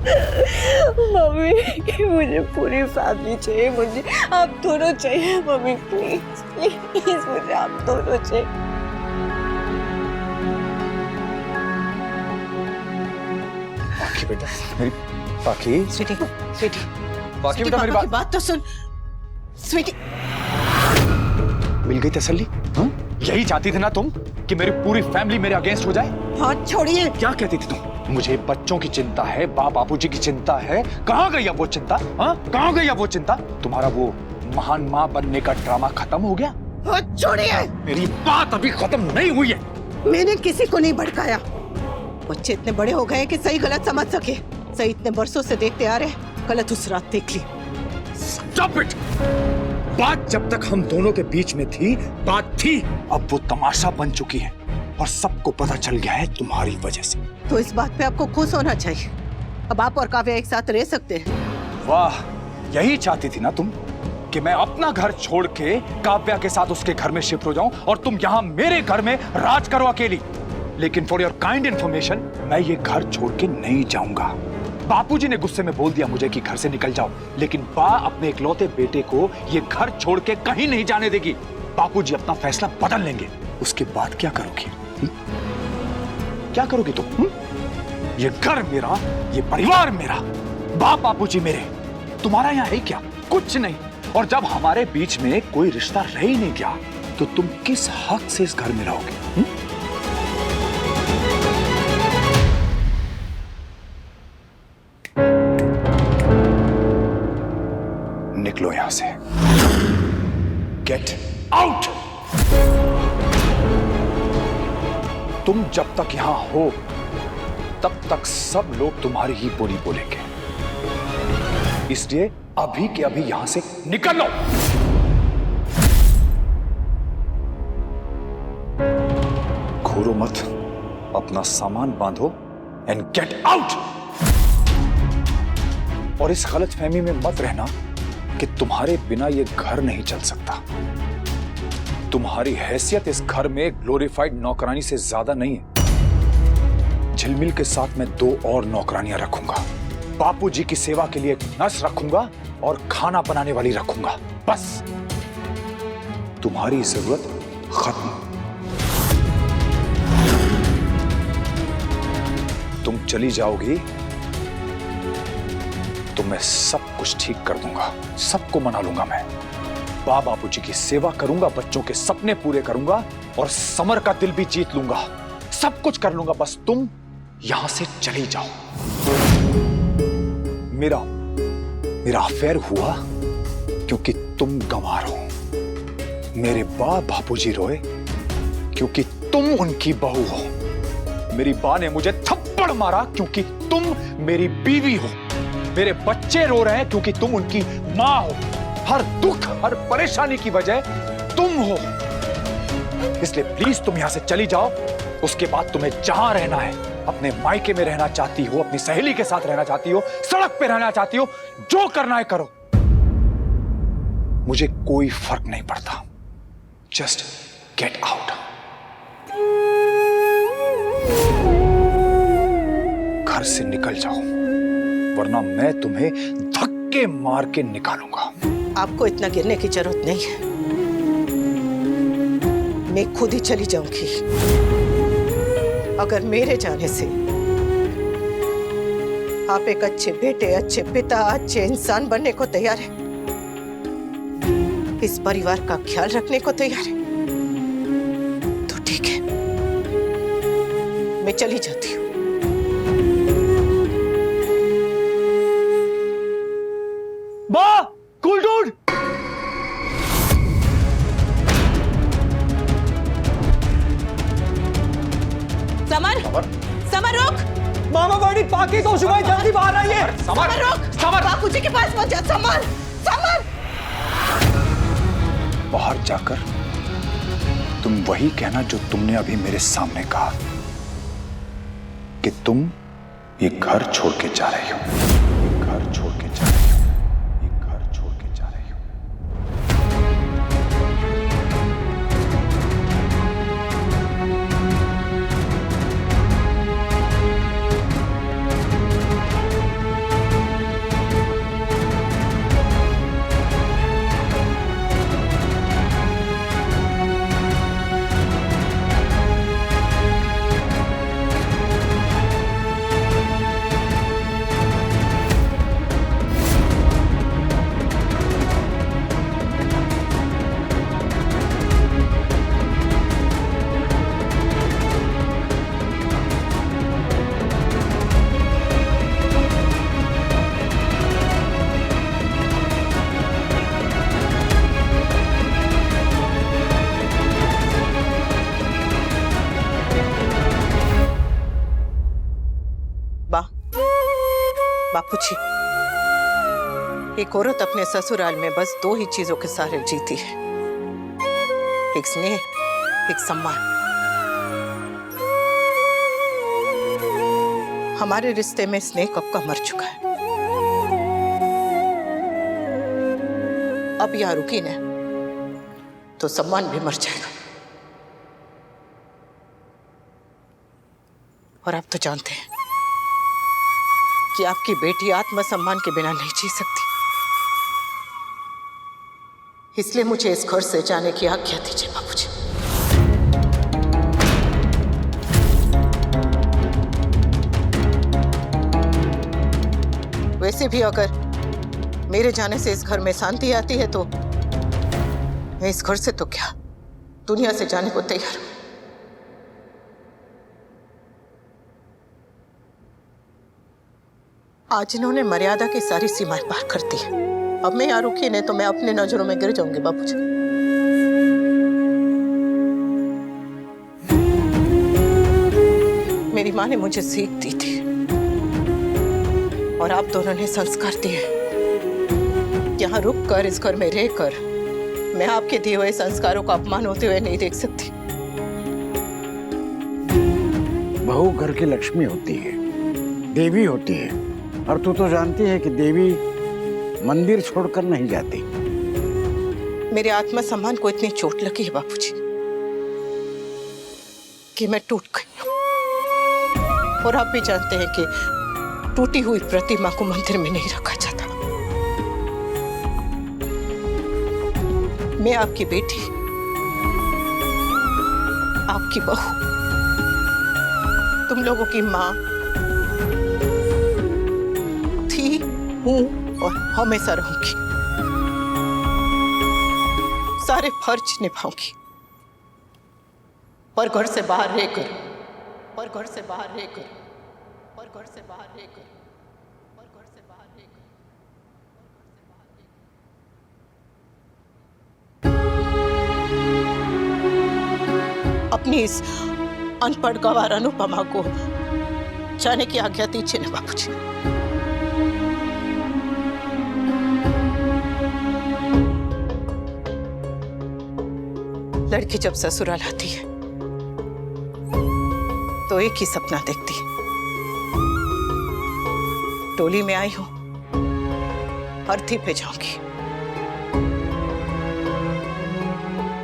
Mummy मुझे पूरी family चाहिए, मुझे आप दोनों चाहिए मम्मी, प्लीज प्लीज मुझे आप दोनों चाहिए। पाखी बेटा, मेरी पाखी। स्वीटी, स्वीटी, पाखी बेटा, मेरी बात तो सुन। स्वीटी, मिल गई तसल्ली? हाँ? यही चाहती थी ना तुम कि मेरी पूरी फैमिली मेरे अगेंस्ट हो जाए? हाथ छोड़िए। क्या कहती थी तुम? मुझे बच्चों की चिंता है, बापूजी की चिंता है। कहाँ गई अब वो चिंता? हाँ? कहाँ गई अब वो चिंता? तुम्हारा वो महान माँ बनने का ड्रामा खत्म हो गया? हाथ छोड़िए। मेरी बात अभी खत्म नहीं हुई है। मैंने किसी को नहीं भड़काया। बच्चे इतने बड़े हो गए कि सही गलत समझ सके। सही इतने बरसों से देखते आ रहे, गलत उस रात देख ली। Stop it! बात जब तक हम दोनों के बीच में थी, बात थी। अब वो तमाशा बन चुकी है और सबको पता चल गया है तुम्हारी वजह से। तो इस बात पे आपको खुश होना चाहिए। अब आप और काव्या एक साथ रह सकते हैं। वाह, यही चाहती थी ना तुम कि मैं अपना घर छोड़ के काव्या के साथ उसके घर में शिफ्ट हो जाऊं और तुम यहाँ मेरे घर में राज करो अकेली। लेकिन फॉर योर काइंड इन्फॉर्मेशन, मैं ये घर छोड़ के नहीं जाऊंगा। बापूजी ने गुस्से में बोल दिया मुझे कि घर से निकल जाओ, लेकिन बा अपने इकलौते बेटे को ये घर छोड़ के कहीं नहीं जाने देगी। बापूजी अपना फैसला बदल लेंगे। उसके बाद क्या करोगी? क्या करोगी तुम? ये घर मेरा, ये परिवार मेरा, बापूजी मेरे, तुम्हारा यहाँ है क्या? कुछ नहीं। और जब हमारे बीच में कोई रिश्ता रह ही नहीं गया, तो तुम किस हक से इस घर में रहोगे? निकलो यहां से। Get out. तुम जब तक यहां हो, तब तक सब लोग तुम्हारी ही बोली बोलेंगे। इसलिए अभी के अभी यहां से निकलो। घूरो मत, अपना सामान बांधो एंड गेट आउट। और इस गलतफहमी में मत रहना कि तुम्हारे बिना ये घर नहीं चल सकता। तुम्हारी हैसियत इस घर में ग्लोरीफाइड नौकरानी से ज्यादा नहीं है। झिलमिल के साथ मैं 2 और नौकरानियां रखूंगा। बापूजी की सेवा के लिए एक नर्स रखूंगा और खाना बनाने वाली रखूंगा। बस तुम्हारी जरूरत खत्म। तुम चली जाओगी तो मैं सब कुछ ठीक कर दूंगा, सबको मना लूंगा। मैं बापूजी की सेवा करूंगा, बच्चों के सपने पूरे करूंगा और समर का दिल भी जीत लूंगा। सब कुछ कर लूंगा, बस तुम यहां से चली जाओ। मेरा अफेयर हुआ क्योंकि तुम गंवार हो। मेरे बापूजी रोए क्योंकि तुम उनकी बहू हो। मेरी बा ने मुझे थप्पड़ मारा क्योंकि तुम मेरी बीवी हो। मेरे बच्चे रो रहे हैं क्योंकि तुम उनकी मां हो। हर दुख, हर परेशानी की वजह तुम हो। इसलिए प्लीज तुम यहां से चली जाओ। उसके बाद तुम्हें जहां रहना है, अपने मायके में रहना चाहती हो, अपनी सहेली के साथ रहना चाहती हो, सड़क पे रहना चाहती हो, जो करना है करो। मुझे कोई फर्क नहीं पड़ता। Just get out. घर से निकल जाओ, वरना मैं तुम्हें धक्के मार के निकालूंगा। आपको इतना गिरने की जरूरत नहीं है। मैं खुद ही चली जाऊंगी। अगर मेरे जाने से आप एक अच्छे बेटे, अच्छे पिता, अच्छे इंसान बनने को तैयार हैं, इस परिवार का ख्याल रखने को तैयार हैं, तो ठीक है, मैं चली जाती हूँ। Cool dude. समर, समर रुक। मामा बड़ी पाकी को सुबह जल्दी बाहर आइए। समर रुक। समर, बापूजी के पास मत जा। Summer, summer. बाहर जाकर तुम वही कहना जो तुमने अभी मेरे सामने कहा, कि तुम ये घर छोड़ के जा रही हो। घर छोड़ के जा रही हो। ये घर छोड़ के जा रही हो। बापूजी, एक औरत अपने ससुराल में बस 2 ही चीजों के सहारे जीती है, एक स्नेह, एक सम्मान। हमारे रिश्ते में स्नेह कब का मर चुका है। अब यहाँ रुकी न तो सम्मान भी मर जाएगा। और आप तो जानते हैं कि आपकी बेटी आत्मसम्मान के बिना नहीं जी सकती, इसलिए मुझे इस घर से जाने की आज्ञा दीजिए बाबूजी। वैसे भी अगर मेरे जाने से इस घर में शांति आती है तो मैं इस घर से तो क्या दुनिया से जाने को तैयार हूं। आज इन्होंने मर्यादा की सारी सीमाएं पार कर दी है। अब मैं यहाँ रुकी नहीं तो मैं अपने नजरों में गिर जाऊंगी बाबूजी। मेरी माँ ने मुझे सीख दी थी और आप दोनों ने संस्कार दिए। यहाँ रुक कर, इस घर में रहकर मैं आपके दिए हुए संस्कारों का अपमान होते हुए नहीं देख सकती। बहू घर की लक्ष्मी होती है, देवी होती है, और तू तो जानती है कि देवी मंदिर छोड़कर नहीं जाती। मेरे आत्मसम्मान को इतनी चोट लगी है बापूजी कि मैं टूट गई हूं। और आप भी जानते हैं कि टूटी हुई प्रतिमा को मंदिर में नहीं रखा जाता। मैं आपकी बेटी, आपकी बहू, तुम लोगों की माँ थी, हूं और हमेशा रहूंगी। सारे फर्ज निभाऊंगी, पर घर से बाहर रहकर, पर घर से बाहर रहकर, पर घर से बाहर रहकर, पर घर से बाहर रहकर। अपनी इस अनपढ़ गंवार अनुपमा को जाने की आज्ञा दीजिए ना बापूजी। लड़की जब ससुराल आती है तो एक ही सपना देखती है, टोली में आई हूं, अर्थी पे जाऊंगी।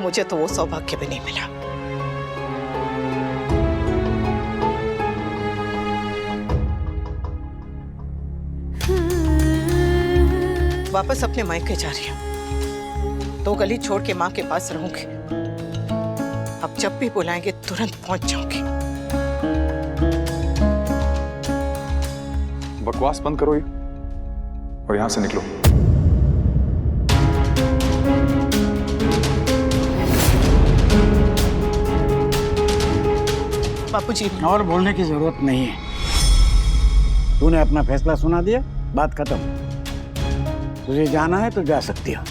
मुझे तो वो सौभाग्य भी नहीं मिला। वापस अपने मायके जा रही हूं, तो गली छोड़ के मां के पास रहूंगी। अब जब भी बुलाएंगे तुरंत पहुंच जाऊंगी। बकवास बंद करो ये और यहां से निकलो। बापूजी, और बोलने की जरूरत नहीं है। तूने अपना फैसला सुना दिया, बात खत्म। तुझे जाना है तो जा सकती हो,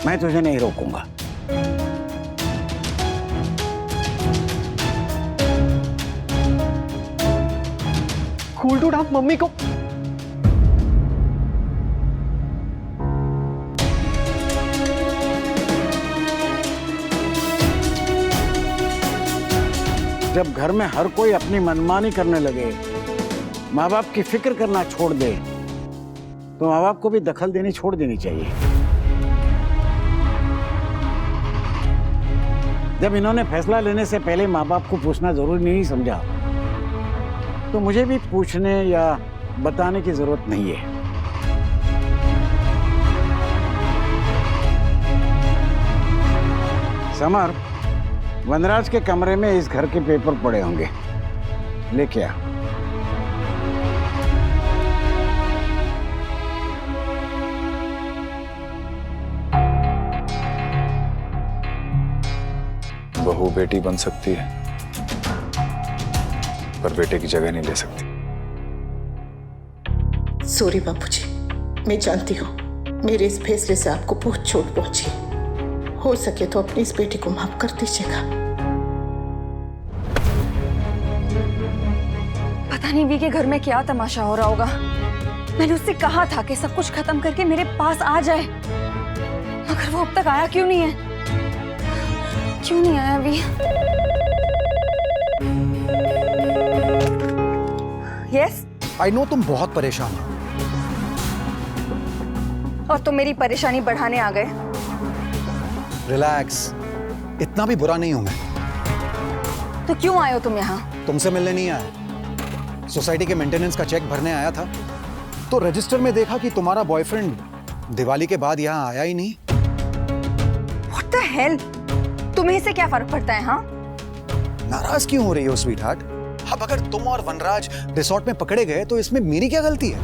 मैं तुझे नहीं रोकूंगा। कूल डूड, आप मम्मी को जब घर में हर कोई अपनी मनमानी करने लगे, माँ बाप की फिक्र करना छोड़ दे, तो माँ बाप को भी दखल देनी छोड़ देनी चाहिए। जब इन्होंने फैसला लेने से पहले माँ बाप को पूछना जरूरी नहीं समझा, तो मुझे भी पूछने या बताने की जरूरत नहीं है। समर, वनराज के कमरे में इस घर के पेपर पड़े होंगे, लेके आ। बहू बेटी बन सकती है, पर बेटे की जगह नहीं ले सकती। सॉरी बापूजी, मैं जानती हूँ मेरे इस फैसले से आपको बहुत चोट पहुंची। हो सके तो अपनी इस बेटी को माफ कर दीजिएगा। पता नहीं वी के घर में क्या तमाशा हो रहा होगा। मैंने उससे कहा था कि सब कुछ खत्म करके मेरे पास आ जाए, मगर वो अब तक आया क्यों नहीं है? क्यों नहीं आया अभी? यस, आई नो तुम बहुत परेशान हो। और तुम मेरी परेशानी बढ़ाने आ गए। रिलैक्स, इतना भी बुरा नहीं हूं मैं। तो क्यों आए हो तुम यहाँ? तुमसे मिलने नहीं आया, सोसाइटी के मेंटेनेंस का चेक भरने आया था, तो रजिस्टर में देखा कि तुम्हारा बॉयफ्रेंड दिवाली के बाद यहाँ आया ही नहीं। What the hell? तुम्हें इससे क्या फर्क पड़ता है? हाँ, नाराज क्यों हो रही हो स्वीट हार्ट? अब अगर तुम और वनराज रिसोर्ट में पकड़े गए तो इसमें मेरी क्या गलती है?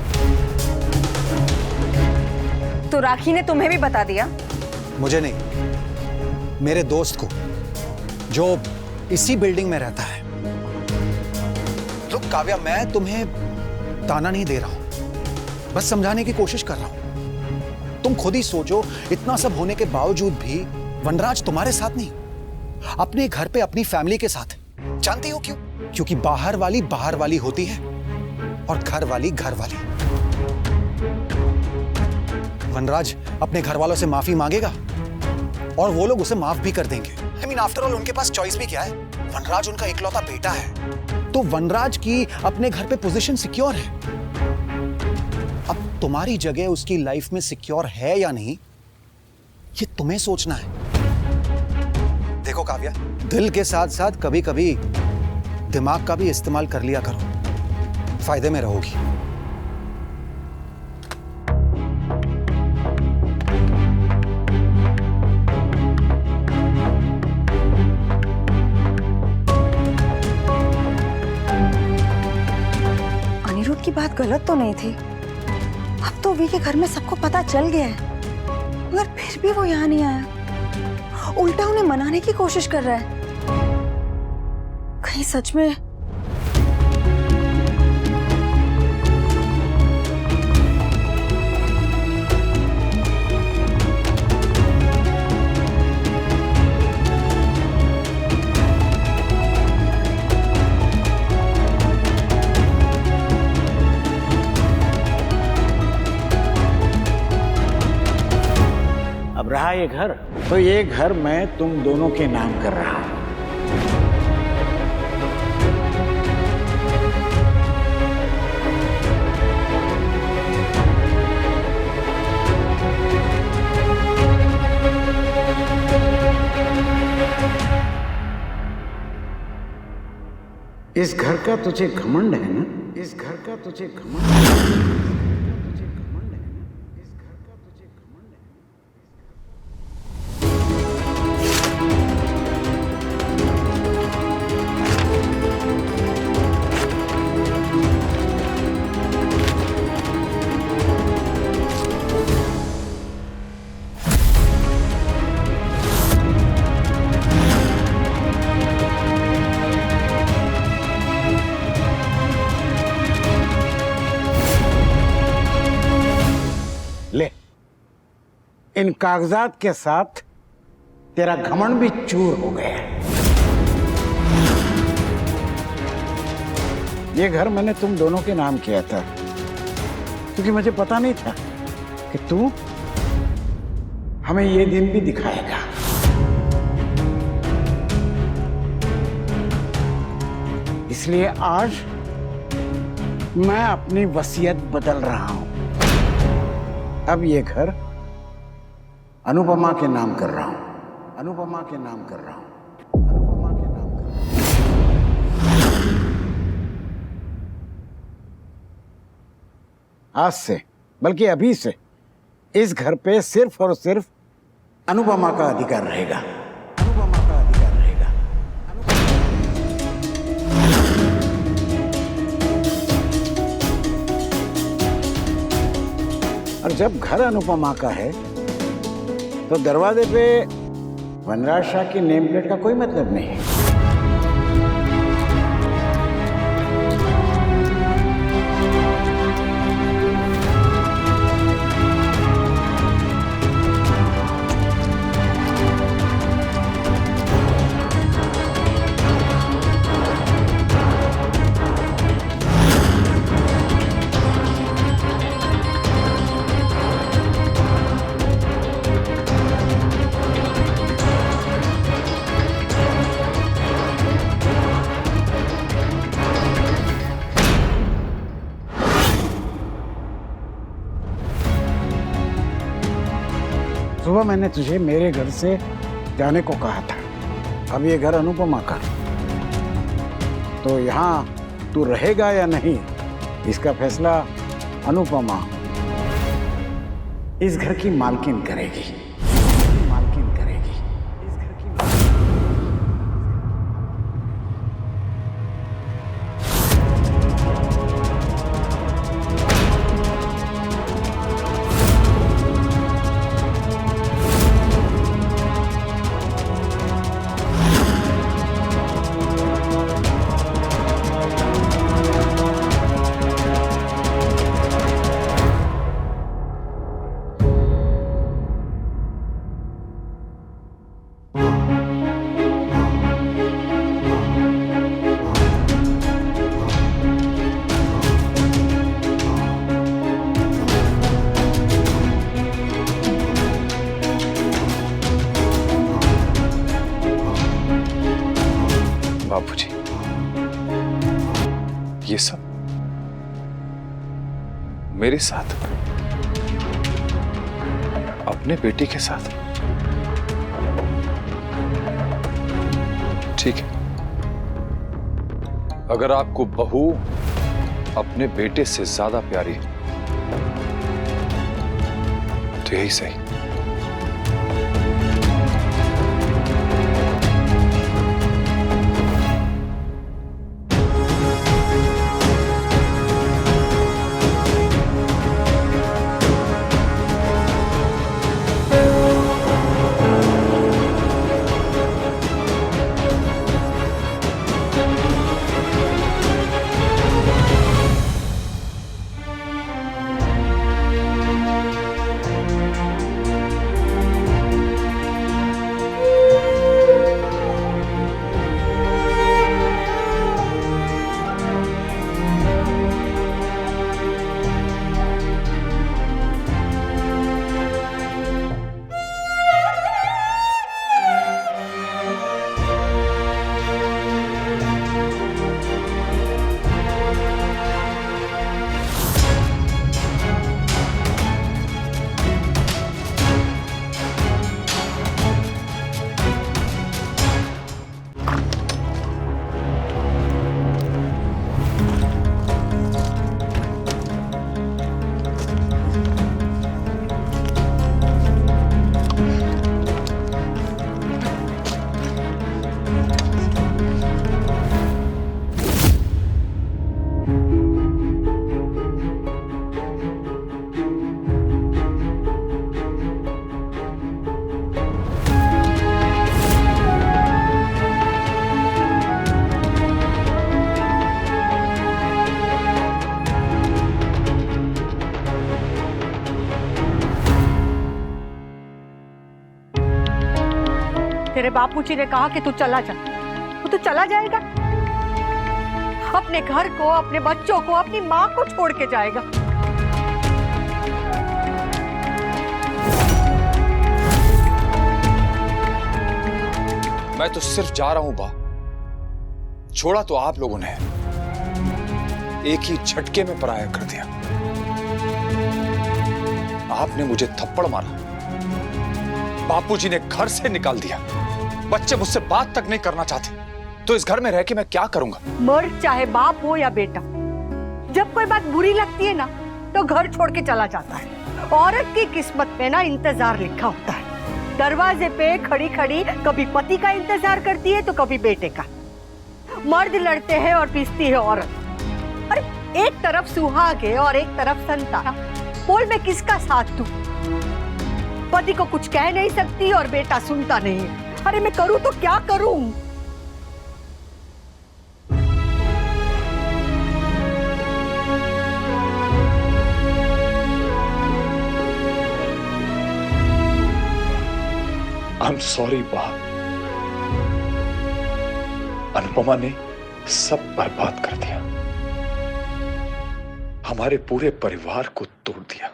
तो राखी ने तुम्हें भी बता दिया? मुझे नहीं, मेरे दोस्त को, जो इसी बिल्डिंग में रहता है। लोग काव्या, मैं तुम्हें ताना नहीं दे रहा हूं, बस समझाने की कोशिश कर रहा हूं। तुम खुद ही सोचो, इतना सब होने के बावजूद भी वनराज तुम्हारे साथ नहीं, अपने घर पे अपनी फैमिली के साथ। जानती हो क्यों? क्योंकि बाहर वाली होती है और घर वाली। वनराज अपने घर वालों से माफी मांगेगा और वो लोग उसे माफ भी कर देंगे। I mean, आफ्टर ऑल उनके पास चॉइस भी क्या है? वनराज उनका इकलौता बेटा है, तो वनराज की अपने घर पे पोजीशन सिक्योर है। अब तुम्हारी जगह उसकी लाइफ में सिक्योर है या नहीं, ये तुम्हें सोचना है। देखो काव्या, दिल के साथ साथ कभी कभी दिमाग का भी इस्तेमाल कर लिया करो, फायदे में रहोगी। अनिरुद्ध की बात गलत तो नहीं थी। अब तो वी के घर में सबको पता चल गया है, मगर फिर भी वो यहाँ नहीं आया। उल्टा उन्हें मनाने की कोशिश कर रहा है। कहीं सच में अब रहा ये घर, तो ये घर मैं तुम दोनों के नाम कर रहा हूं। इस घर का तुझे घमंड है ना? इस घर का तुझे घमंड है? ले, इन कागजात के साथ तेरा घमंड भी चूर हो गया है। ये घर मैंने तुम दोनों के नाम किया था, क्योंकि मुझे पता नहीं था कि तू हमें ये दिन भी दिखाएगा। इसलिए आज मैं अपनी वसीयत बदल रहा हूं। अब ये घर अनुपमा के नाम कर रहा हूं। अनुपमा के नाम कर रहा हूं। अनुपमा के नाम कर रहा हूं। आज से, बल्कि अभी से, इस घर पे सिर्फ और सिर्फ अनुपमा का अधिकार रहेगा। अनुपमा का अधिकार रहेगा। और जब घर अनुपमा का है, तो दरवाजे पे वनराज शाह की नेम प्लेट का कोई मतलब नहीं है। सुबह मैंने तुझे मेरे घर से जाने को कहा था। अब ये घर अनुपमा का, तो यहाँ तू रहेगा या नहीं, इसका फैसला अनुपमा इस घर की मालकिन करेगी। मालकिन करेगी इस घर की। बाबूजी, ये सब मेरे साथ, अपने बेटे के साथ। ठीक है, अगर आपको बहू अपने बेटे से ज्यादा प्यारी है तो यही सही। तेरे बापूजी ने कहा कि तू चला जा, तो चला जाएगा? अपने घर को, अपने बच्चों को, अपनी माँ को छोड़ के जाएगा? मैं तो सिर्फ जा रहा हूं बा, छोड़ा तो आप लोगों ने एक ही झटके में पराया कर दिया। आपने मुझे थप्पड़ मारा, बापूजी ने घर से निकाल दिया, बच्चे मुझसे बात तक नहीं करना चाहते, तो इस घर में रह के मैं क्या करूंगा? मर्द चाहे बाप हो या बेटा, जब कोई बात बुरी लगती है ना तो घर छोड़ के चला जाता है। औरत की किस्मत में ना इंतजार लिखा होता है। दरवाजे पे खड़ी खड़ी कभी पति का इंतजार करती है तो कभी बेटे का। मर्द लड़ते हैं और पीसती है औरत। अरे एक तरफ सुहाग है और एक तरफ संतान, बोल मैं किसका साथ दूं? पति को कुछ कह नहीं सकती और बेटा सुनता नहीं है। अरे मैं करूं तो क्या करूं? I'm sorry बा, अनुपमा ने सब बर्बाद कर दिया, हमारे पूरे परिवार को तोड़ दिया।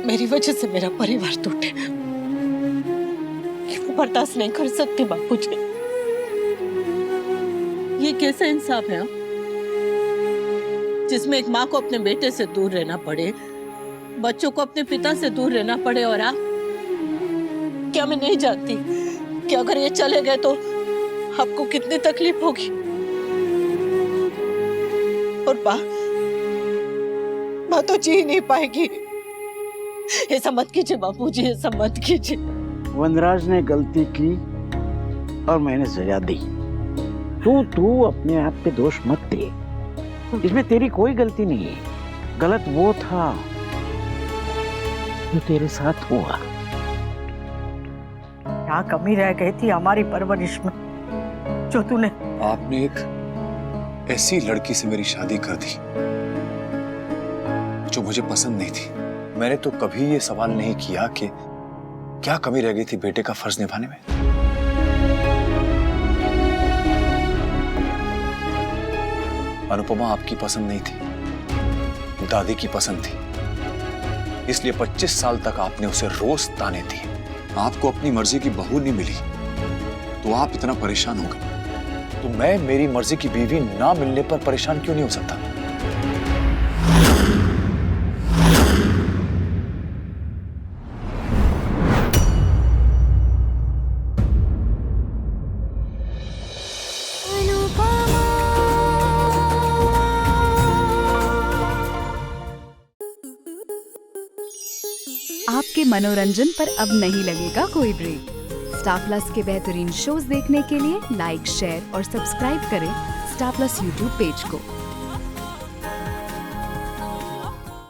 मेरी वजह से मेरा परिवार टूटे, कि वो बर्दाश्त नहीं कर सकती बापूजी। ये कैसा इंसाफ है जिसमें एक माँ को अपने बेटे से दूर रहना पड़े, बच्चों को अपने पिता से दूर रहना पड़े, और आप? क्या मैं नहीं जानती कि अगर ये चले गए तो आपको कितनी तकलीफ होगी? और माँ तो जी नहीं पाएगी। ऐसा मत कीजिए बापूजी, ऐसा मत कीजिए। वनराज ने गलती की और मैंने सजा दी। तू अपने आप पे दोष मत दे, इसमें तेरी कोई गलती नहीं है। गलत वो था जो तेरे साथ हुआ। क्या कमी रह गई थी हमारी परवरिश में जो तूने? आपने एक ऐसी लड़की से मेरी शादी कर दी जो मुझे पसंद नहीं थी। मैंने तो कभी ये सवाल नहीं किया कि क्या कमी रह गई थी बेटे का फर्ज निभाने में। अनुपमा आपकी पसंद नहीं थी, दादी की पसंद थी। इसलिए 25 साल तक आपने उसे रोज ताने दिए। आपको अपनी मर्जी की बहू नहीं मिली तो आप इतना परेशान हो गए। तो मैं मेरी मर्जी की बीवी ना मिलने पर परेशान क्यों नहीं हो सकता? आपके मनोरंजन पर अब नहीं लगेगा कोई ब्रेक। स्टार प्लस के बेहतरीन शोज देखने के लिए लाइक, शेयर और सब्सक्राइब करें स्टार प्लस यूट्यूब पेज को।